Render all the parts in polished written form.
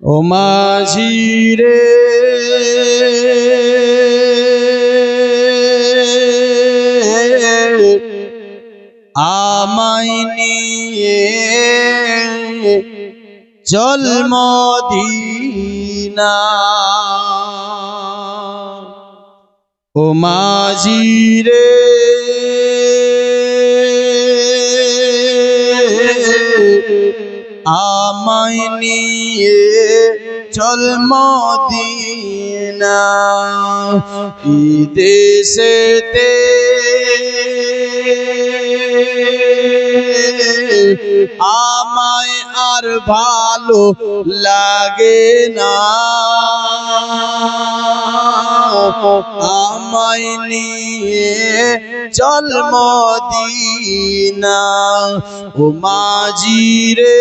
ও মাঝি রে আমায় নিয়ে চল মদিনা। ও মাঝি রে আমায় নিয়ে চল মদিনা। এই দেশেতে আমায় আর ভালো লাগে না, আমায় নিয়ে চল মদিনা। ও মাঝি রে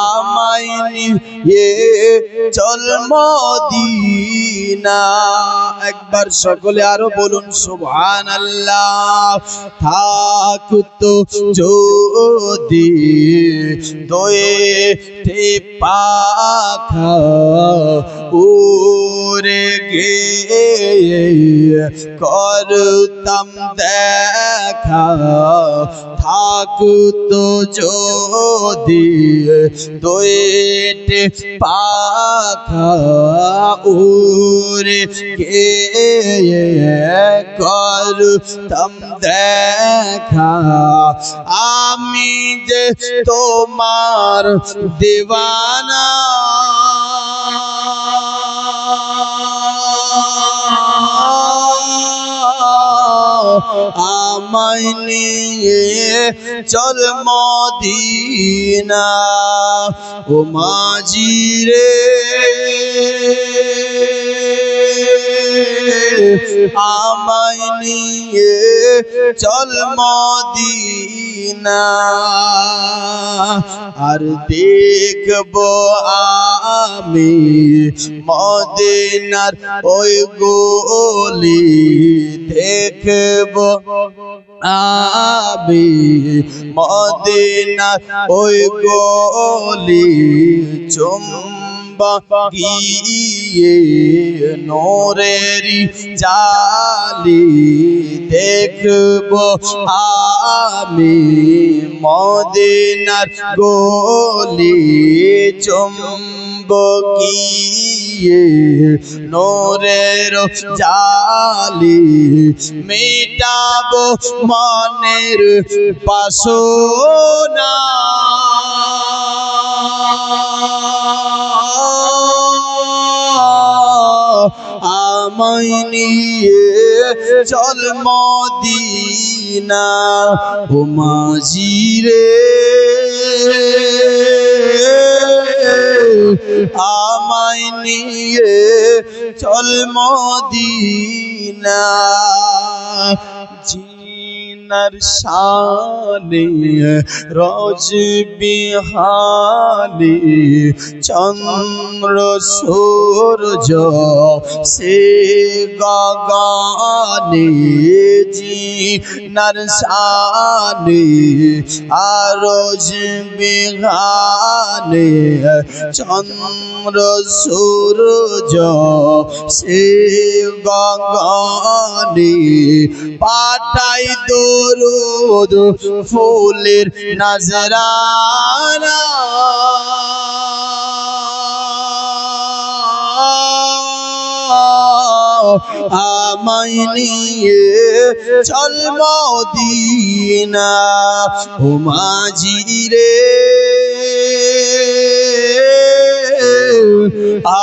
আমায় নিয়ে চল মদিনা। একবার সকলে আরো বলুন সুবহানাল্লাহ। থাকতো যদি দোয়েতে পাখা উড়ে গিয়ে করতাম দেখা, থাকতো যদি দোয়েতে পাখা উড়ে গিয়ে করতাম দেখা, আমি যে তোমার দিওয়ানা। আমায় নিয়ে চল মদিনা। ও মাঝি রে আমায় নিয়ে চল মদিনা। আর দেখবো আমি মদিনার ওই গলি, দেখবো আমি মদিনার ওই গলি, চুম্বকিয়ে নূরেরি জালি, দেখবো আমি মদিনার গলি, চুম্বকিয়ে নূরের জালি, মেটাবো মনের বাসনা। আমায় নিয়ে চল মদিনা। ও মাঝি রে আমায় নিয়ে চল মদিনা। জিনার শানে রোজ বিহানি, চন্দ্র সূর্য সে গগনে, জিনার শানে রোজ বিহানি, চন্দ্র সূর্য সে গগনে, পাঠাই দরুদ ফুলের নজরানা। আমায় নিয়ে চল মদিনা। ও মাঝি রে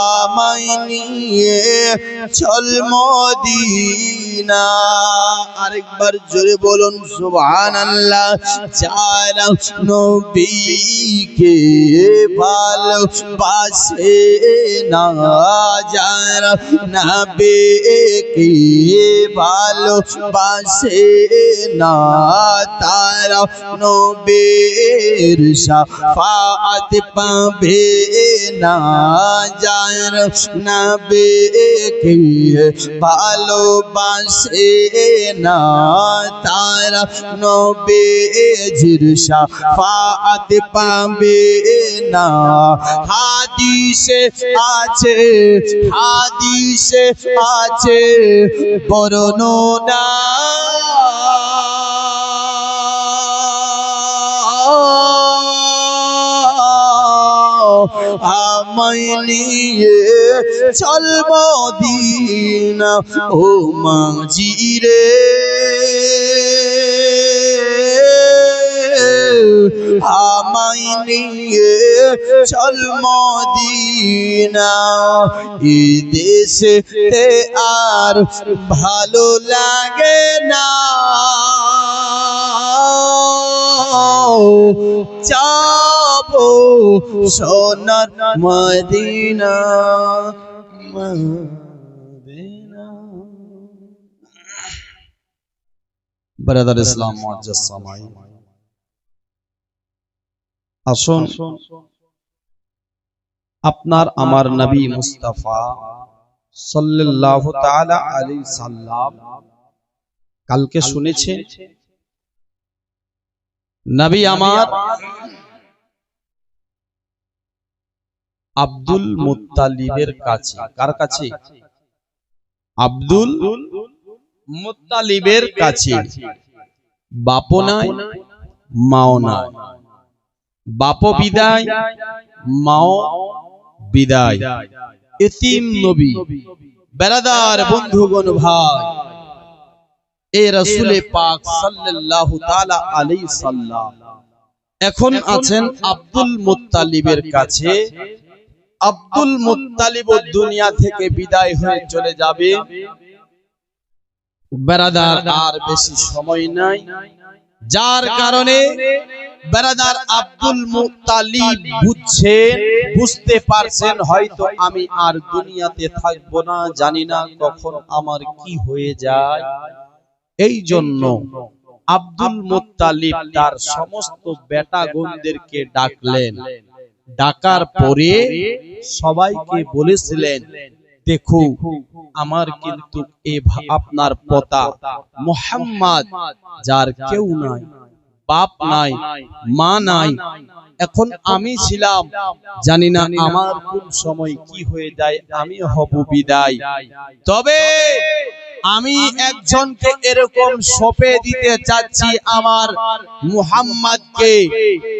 আমায় নিয়ে চল মদিনা। আরেকবার জোরে বলুন সুবহানাল্লাহ। যারা নবীকে ভালোবাসে না, যারা নবীকে ভালোবাসে না, তারা নবীর শাফাআত পাবে না, যার নবী কে ভালোবাসে না তারা নবীজির শাফাআত পাবে না। হাদিসে আছে বর্ণনা আমায় নিয়ে চল মদিনা ও মাঝি রে, আমায় নিয়ে চল মদিনা। এই দেশে আর ভালো লাগে না, যাবো সোনার মদিনা। ব্রাদার ইসলাম মুআজ্জাজ সামাই, আসুন আপনার আমার নবী মুস্তাফা সাল্লাল্লাহু তাআলা আলাইহি সাল্লাম কালকে শুনেছেন নবী আমার আব্দুল মুত্তালিবের কাছে, কার কাছে? আব্দুল মুত্তালিবের কাছে বাপও নাই মাও নাই, বাপও বিদায় মাও বিদায়, এতিম নবী। বেরাদার বন্ধুগণ ভাই, এ রাসূল পাক সাল্লাল্লাহু তাআলা আলাইহি সাল্লাম এখন আছেন আব্দুল মুত্তালিবের কাছে। আব্দুল মুত্তালিব দুনিয়া থেকে বিদায় হয়ে চলে যাবে। বেরাদার আর বেশি সময় নাই, যার কারণে বেরাদার আব্দুল মুত্তালিব বুঝতে পারছেন হয়তো আমি আর দুনিয়াতে থাকবো না, জানি না কখন আমার কি হয়ে যায়। এই জন্য আব্দুল মুত্তালিব তার সমস্ত বেটাগণদেরকে ডাকলেন। ডাকার পরে সবাইকে বলেছিলেন, দেখো আমার কিন্তু আপনার পোতা মুহাম্মদ, যার কেউ নাই, বাপ নাই, মা নাই, এখন আমি ছিলাম, জানি না আমার কোন সময় কি হয়ে যায়, আমি হব বিদায়। তবে আমি একজনকে এরকম সঁপে দিতে চাচ্ছি, আমার মুহাম্মদকে।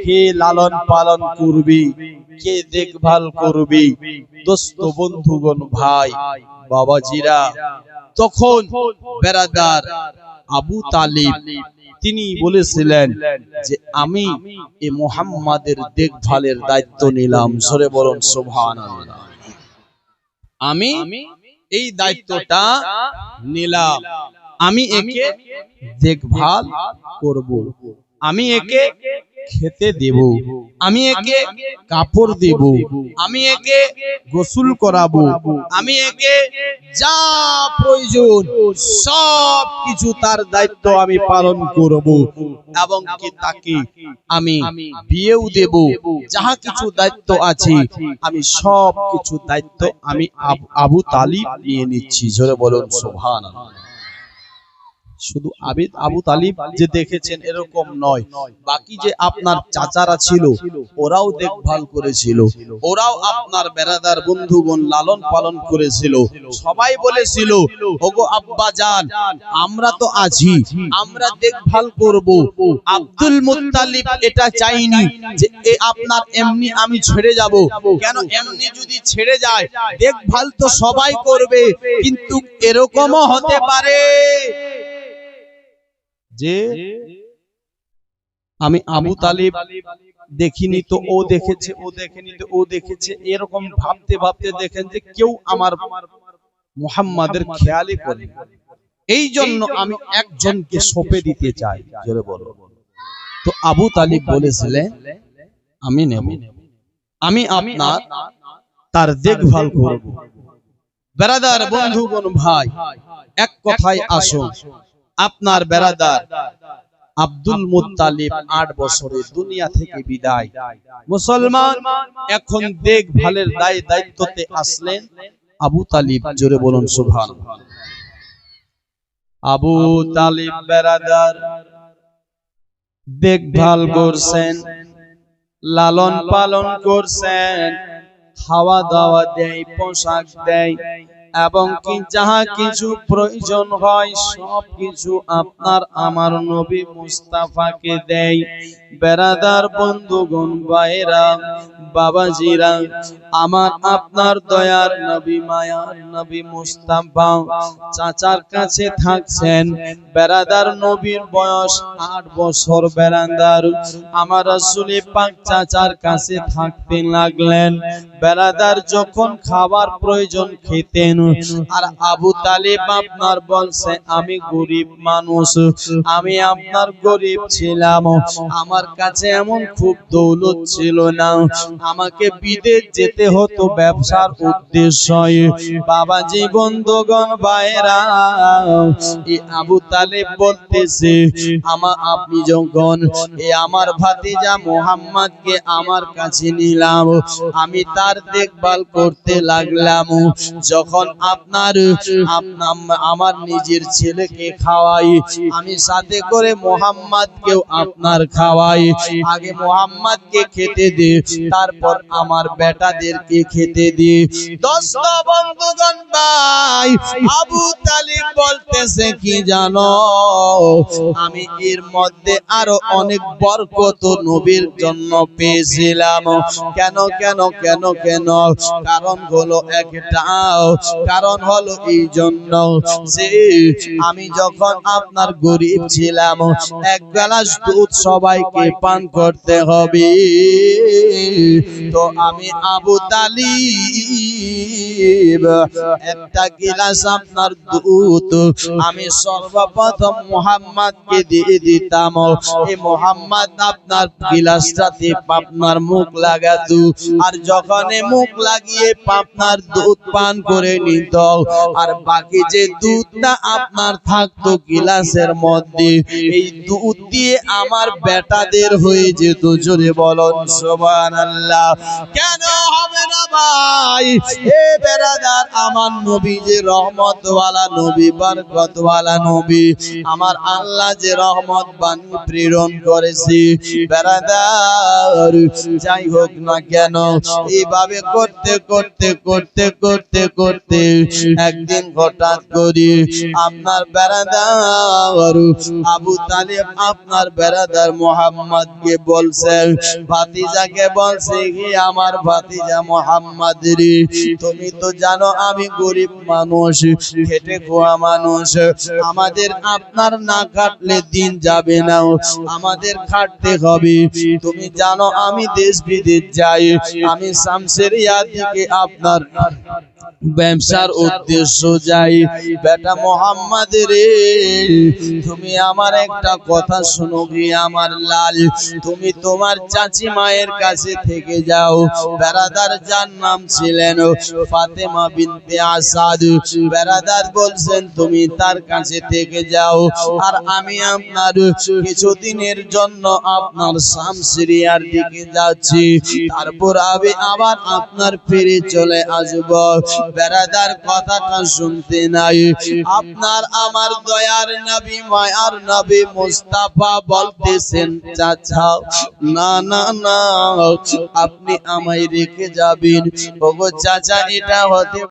কে লালন পালন করবি, কে দেখভাল করবি? দোস্ত বন্ধুগণ ভাই বাবাজিরা, তখন বেরাদার আবু তালিব তিনি বলেছিলেন যে আমি এই মুহাম্মাদের দেখভালের দায়িত্ব নিলাম। জোরে বলুন সুবহানাল্লাহ। আমি এই দায়িত্বটা নিলাম, আমি একে দেখভাল করব, আমি একে খেতে দেব, আমি একে কাপড় দেব, আমি একে গোসল করাবো, আমি একে যা প্রয়োজন সব কিছু তার দায়িত্ব আমি পালন করব, এবং কি তাকে আমি বিয়েও দেব। যাহা কিছু দায়িত্ব আছে আমি সব কিছু দায়িত্ব আমি আবু তালিব নিয়ে নিচ্ছি। জোরে বলুন সুবহানাল্লাহ। শুধু আবু তালিব যে দেখেছেন এরকম নয়, বাকি যে আপনার চাচারা ছিল ওরাও দেখভাল করেছিল, ওরাও আপনার বেরাদার বন্ধুগণ লালন পালন করেছিল। সবাই বলেছিল, ওগো আব্বা জান, আমরা তো আছি, আমরা দেখভাল করব। আব্দুল মুত্তালিব এটা চাইনি যে আপনার এমনি আমি ছেড়ে যাব, কেন এমনি যদি ছেড়ে যায় দেখভাল তো সবাই করবে, কিন্তু এরকমও হতে পারে যে আমি আবু তালিব দেখিনি তো ও দেখেছে, ও দেখেনি তো ও দেখেছে, এরকম ভাবতে ভাবতে দেখেন যে কেউ আমার মুহাম্মাদের খেয়ালই করে। এই জন্য আমি একজনকে সঁপে দিতে চাই। জোরে বলো। তো আবু তালিব বলেছিলেন, আমি নেব, আমি আপনার তার দেখভাল করব। বেরাদার বন্ধুগণ ভাই, এক কথায় আসুন, আপনার বেরাদার আব্দুল মুত্তালিব 8 বছরে দুনিয়া থেকে বিদায়। মুসলমান এখন দেখভালের দায়িত্বতে আসলেন আবু তালিব। জোরে বলুন সুবহানাল্লাহ। আবু তালিব বেরাদার দেখভাল করছেন, লালন পালন করছেন, খাওয়া দাওয়া দেয়, পোশাক দেয়, এবং কি যাহা কিছু প্রয়োজন হয় সব কিছু আপনার আমার নবী মুস্তাফাকে দেয়। বেরাদার বন্ধুগণ, ভাইরা, বাবাজিরা, আমার আপনার দয়ার নবী, মায়ার নবী মুস্তাফা চাচার কাছে থাকছেন। বেরাদার নবীর বয়স 8 বছর। বেরাদার আমার রাসূল পাক চাচার কাছে থাকতে লাগলেন। বেরাদার যখন খাবার প্রয়োজন খেতেন, আর আবু তালিব আপনার বলছে আমি গরিব মানুষ, আমি আপনার গরিব ছিলাম, আমার কাছে এমন খুব দৌলত ছিল না, আমাকে বিদেশ যেতে হতো ব্যবসার উদ্দেশ্যে। বাবাজি, বন্ধুগণ, ভাইরা, এই আবু তালিব বলতেছে আপনি যখন আমার ভাতিজা মুহাম্মদকে আমার কাছে নিলাম, আমি তার দেখভাল করতে লাগলাম, যখন আমার নিজের ছেলেকে খাওয়াই, আমি সাথে করে মুহাম্মদকেও আপনার খাওয়াই। আগে মুহাম্মদকে খেতে দে, তারপর আমার বেটাদেরকে খেতে দে। দোস্ত, বন্ধুগণ, ভাই, আবু তালিব বলতেছে কি জানো, আমি এর মধ্যে আরো অনেক বরকত নবীর জন্য পেয়েছিলাম। কেন কেন কেন কেন? কারণ হলো একটা, কারণ হলো এই জন্য যে আমি যখন আপনার গরিব ছিলাম, এক গ্লাস দুধ সবাইকে পান করতে হবে, তো আমি আবু তালিব একটা গ্লাস আপনার দুধ আমি সর্বপ্রথম মুহাম্মদকে দিয়ে দিতাম। এই মুহাম্মদ আপনার গ্লাসটাতে আপনার মুখ লাগাতো, আর যখন মুখ লাগিয়ে আপনার দুধ পান করে নিত, আর বাকি যে দুধটা আপনার থাকতো গ্লাসের মধ্যে, এই দুধ দিয়ে আমার বেটাদের হয়ে যেত। জোরে বলুন সুবহানাল্লাহ। কেন হবে না ভাই? এ বেরাদার, আমার নবী যে রহমতওয়ালা নবী, বরকতওয়ালা নবী, আমার আল্লাহ যে রহমত বাণী প্রেরণ করেছে, বেরাদার, যাই হোক না কেন, এইভাবে করতে করতে করতে করতে করতে একদিন হঠাৎ করে আপনার বেরাদার আবু তালিব আপনার বেরাদার মুহাম্মদকে বলছে, ভাতিজাকে বলছে, হে আমার ভাতিজা মুহাম্মদ রে, তুমি তো জানো আমি গরিব মানুষ, খেটে খাওয়া মানুষ, আমাদের আপনার না কাটলে দিন যাবে না, আমাদের খাটতে হবে। তুমি জানো আমি দেশ বিদেশ যাই, আমি শামসেরিয়া দিকে আপনার ব্যবসার উদ্দেশ্য যাই। বেটা মুহাম্মদ রে, তুমি আমার একটা কথা শোনো গে আমার লাল, তুমি তোমার চাচি মায়ের কাছে থেকে যাও। বেরাদার যার নাম ছিলেন ফাতেমা বিনতে আসাদ, বেরাদার বলছেন তুমি তার কাছে থেকে যাও, আর আমি আপনার কিছুদিনের জন্য আপনার শামসেরিয়ার দিকে যাচ্ছি, তারপর আমি আবার আপনার ফিরে চলে আসব। বেরাদার কথাটা শুনতে নাই, আপনার আমার দয়ার নবী, মায়ার নবী মুস্তাফা বলতেছেন, চাচা না না না, আপনি আমায় রেখে যাবেন। ওগো চাচা, এটা হতে